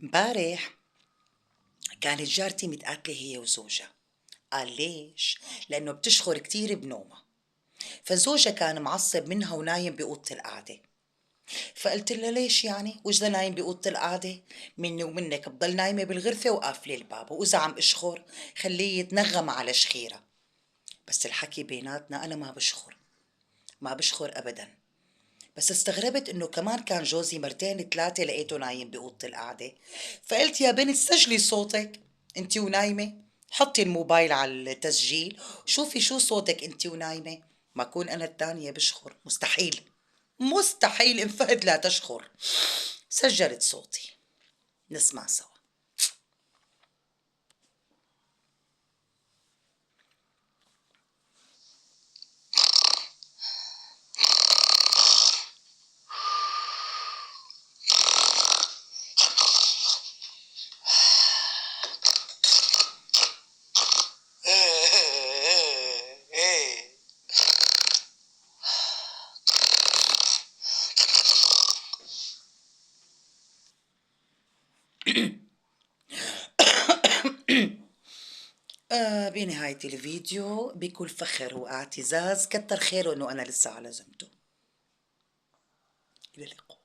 امبارح كانت جارتي متقاتلة هي وزوجها. قال ليش؟ لأنه بتشخر كتير بنومها. فزوجها كان معصب منها ونايم بأوضة القعدة. فقلت له ليش يعني؟ وإذا نايم بأوضة القعدة مني ومنك بضل نايمة بالغرفة وقافلة الباب، وإذا عم أشخر خليه يتنغم على شخيرة. بس الحكي بيناتنا أنا ما بشخر أبدا. بس استغربت انه كمان كان جوزي مرتين ثلاثة لقيته نايم بأوضة القعدة. فقلت يا بنت سجلي صوتك انتي ونايمة، حطي الموبايل على التسجيل شوفي شو صوتك انتي ونايمة. ما كون انا التانية بشخر؟ مستحيل، مستحيل انفهد لا تشخر. سجلت صوتي، نسمع سوا. بنهاية الفيديو بكل فخر واعتزاز كتر خيره انه انا لسه على ذمته. إلى اللقاء.